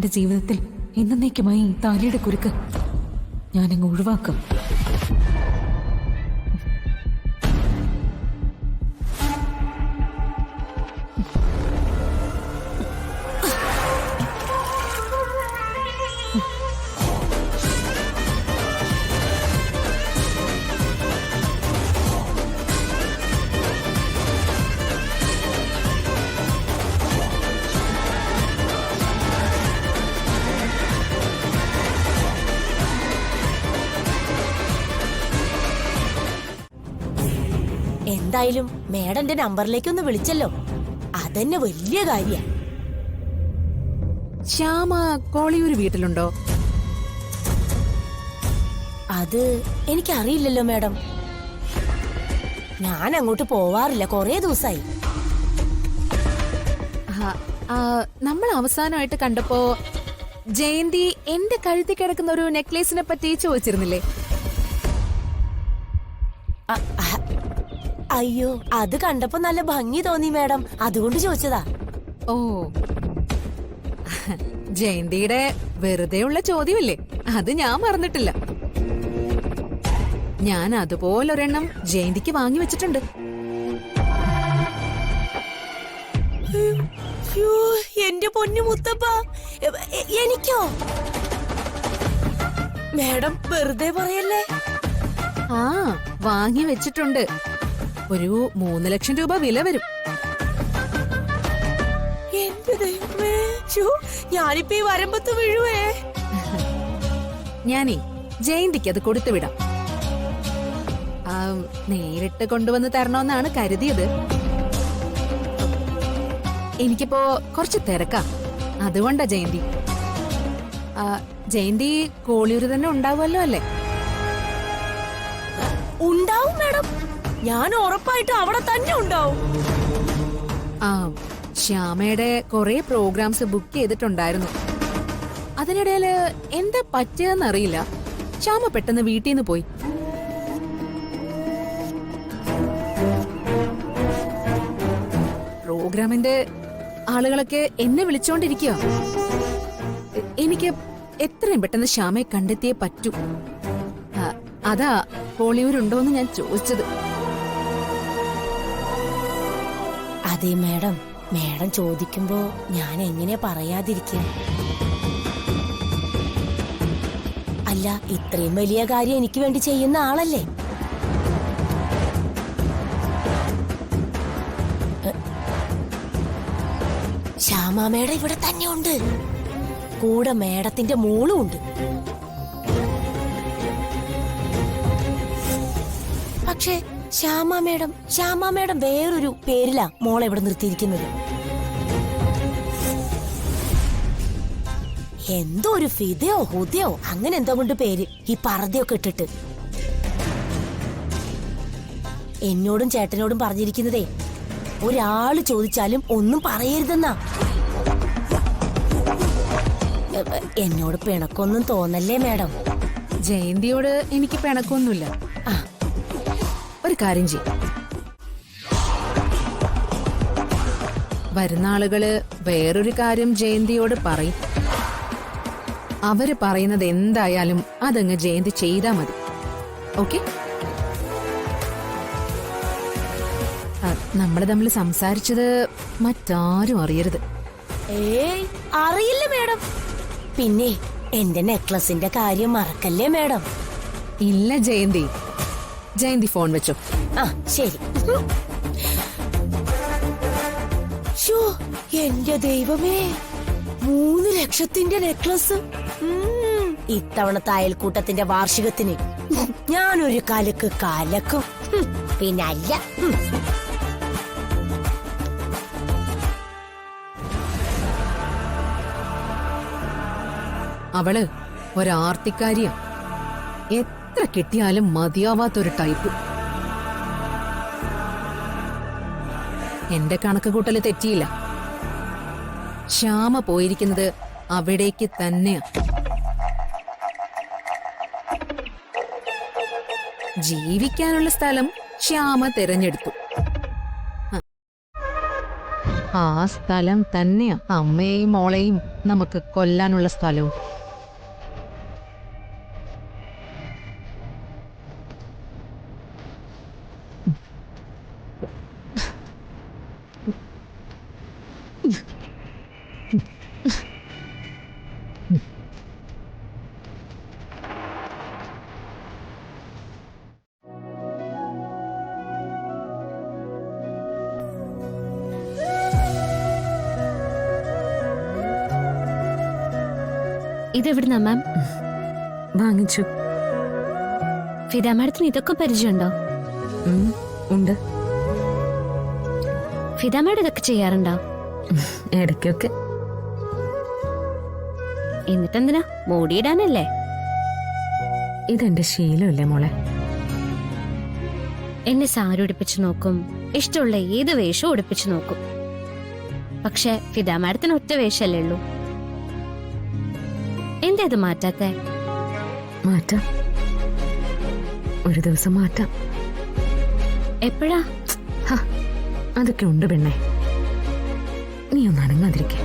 എന്റെ ജീവിതത്തിൽ എന്നേക്കുമായി താലിയുടെ കുരുക്ക് ഞാനങ്ങ് ഒഴിവാക്കും. എന്തായാലും മേഡന്റെ നമ്പറിലേക്കൊന്ന് വിളിച്ചല്ലോ, അതന്നെ വലിയ കാര്യ. ശ്യാമ കോളിയൂര് വീട്ടിലുണ്ടോ? അത് എനിക്കറിയില്ലല്ലോ മേഡം, ഞാൻ അങ്ങോട്ട് പോവാറില്ല, കൊറേ ദിവസായി. നമ്മൾ അവസാനമായിട്ട് കണ്ടപ്പോ ജയന്തി എന്റെ കഴുത്തി കിടക്കുന്ന ഒരു നെക്ലേസിനെ പറ്റി ചോദിച്ചിരുന്നില്ലേ? അയ്യോ, അത് കണ്ടപ്പോ നല്ല ഭംഗി തോന്നി മേഡം, അതുകൊണ്ട് ചോദിച്ചതാ. ഓ, ജയന്തിയുടെ വെറുതെയുള്ള ചോദ്യമല്ലേ, അത് ഞാൻ മറന്നിട്ടില്ല. ഞാൻ അതുപോലൊരെണ്ണം ജയന്തിക്ക് വാങ്ങി വെച്ചിട്ടുണ്ട്. എന്റെ പൊന്നു മുത്തപ്പ, എനിക്കോ? മേഡം വെറുതെ പറയല്ലേ. ആ, വാങ്ങി വെച്ചിട്ടുണ്ട്. ഒരു 3 ലക്ഷം രൂപ വില വരും. എന്റെ ദൈവമേ, ഞാനിപ്പോ ഈ വരമ്പത്ത് വീഴുവേ. ഞാനേ ജയന്തിക്ക് അത് കൊടുത്തുവിടാം. നേരിട്ട് കൊണ്ടുവന്ന് തരണമെന്നാണ് കരുതിയത്. എനിക്കിപ്പോ കുറച്ച് തിരക്കാ, അതുകൊണ്ടാ ജയന്തി. ജയന്തി കോളിയൂര് തന്നെ ഉണ്ടാവുമല്ലോ അല്ലേ? ഉണ്ടാവും മേഡം, ഞാൻ ഉറപ്പായിട്ടും അവിടെ തന്നെ ഉണ്ടാവും. ശ്യാമയുടെ കുറെ പ്രോഗ്രാംസ് ബുക്ക് ചെയ്തിട്ടുണ്ടായിരുന്നു. അതിനിടയില് എന്താ പറ്റിയതെന്നറിയില്ല, ശ്യാമ പെട്ടെന്ന് വീട്ടിൽ നിന്ന് പോയി. പ്രോഗ്രാമിന്റെ ആളുകളൊക്കെ എന്നെ വിളിച്ചോണ്ടിരിക്കുക. എനിക്ക് എത്രയും പെട്ടെന്ന് ശ്യാമയെ കണ്ടെത്തിയേ പറ്റൂ. അതാ കോളിയൂരുണ്ടോന്ന് ഞാൻ ചോദിച്ചത്. അതെ മേഡം, മേഡം ചോദിക്കുമ്പോ ഞാൻ എങ്ങനെ പറയാതിരിക്കും? അല്ല, ഇത്രയും വലിയ കാര്യം എനിക്ക് വേണ്ടി ചെയ്യുന്ന ആളല്ലേ. ശ്യാമ മേഡം ഇവിടെ തന്നെ ഉണ്ട്, കൂടെ മേഡത്തിന്റെ മോളും ഉണ്ട്. പക്ഷേ ശ്യാമ മേഡം വേറൊരു പേരിലാ മോളെ ഇവിടെ നിർത്തിയിരിക്കുന്നത്. എന്തോ ഒരു ഫിദയോ ഹുദയോ അങ്ങനെ എന്തോ കൊണ്ട് പേര്, ഈ പർദ്ദയൊക്കെ ഇട്ടിട്ട്. എന്നോടും ചേട്ടനോടും പറഞ്ഞിരിക്കുന്നതേ, ഒരാള് ചോദിച്ചാലും ഒന്നും പറയരുതെന്നാ. എന്നോട് പിണക്കൊന്നും തോന്നല്ലേ മേഡം? ജയന്തിയോട് എനിക്ക് പിണക്കൊന്നുമില്ല. ഒരു കാര്യം ചെയ്യും, വരുന്ന ആളുകള് വേറൊരു കാര്യം ജയന്തിയോട് പറയും. അവര് പറയുന്നത് എന്തായാലും അതങ്ങ് ജയന്തി ചെയ്താ മതി. ഓക്കെ? നമ്മള് തമ്മിൽ സംസാരിച്ചത് മറ്റാരും അറിയരുത്. ഏയ്, അറിയില്ല മേഡം. പിന്നെ എന്റെ നെക്ലസിന്റെ കാര്യം മറക്കല്ലേ മേഡം? ഇല്ല ജയന്തി, ജയന്തി ഫോൺ വെച്ചോ. ആ ശരി. എന്റെ ദൈവമേ, 3 ലക്ഷത്തിന്റെ നെക്ലസ്! ഇത്തവണത്തെ അയൽക്കൂട്ടത്തിന്റെ വാർഷികത്തിന് ഞാനൊരു കലക്കും. പിന്നല്ല. അവള് ഒരാർത്തിക്കാരിയാ, എത്ര കിട്ടിയാലും മതിയാവാത്തൊരു ടൈപ്പ്. എന്റെ കണക്ക് കൂട്ടല് തെറ്റിയില്ല. ശ്യാമ പോയിരിക്കുന്നത് അവിടേക്ക് തന്നെയാ. ജീവിക്കാനുള്ള സ്ഥലം ശ്യാമ തിരഞ്ഞെടുത്തു. ആ സ്ഥലം തന്നെയാ അമ്മയെയും മോളെയും നമുക്ക് കൊല്ലാനുള്ള സ്ഥലവും. ഇതെവിടുന്നാ മാം? വാങ്ങിച്ചു. ഫിദ മാഡത്തിന് ഇതൊക്കെ പരിചയമുണ്ടോ? ഉണ്ട്. ഫിദ മാഡം ഇതൊക്കെ ചെയ്യാറുണ്ടോ? ഇടയ്ക്കൊക്കെ. എന്നിട്ടെന്തിനാ? മൂടിയിടാനല്ലേ? ഇതെന്റെ ശീലമല്ലേ മോളെ. എന്നെ സാരി ഉടുപ്പിച്ചു നോക്കും, ഇഷ്ടമുള്ള ഏത് വേഷവും ഉടുപ്പിച്ചു നോക്കും. പക്ഷെ ഫിദ മാഡത്തിന് ഒറ്റ വേഷല്ലേ ഉള്ളൂ. എന്താ ഇത് മാറ്റാത്തെ? മാറ്റാം, ഒരു ദിവസം മാറ്റാം. എപ്പോഴാ? അതൊക്കെ ഉണ്ട് പെണ്ണെ, നീ ഒന്ന് അനങ്ങാതിരിക്കേ.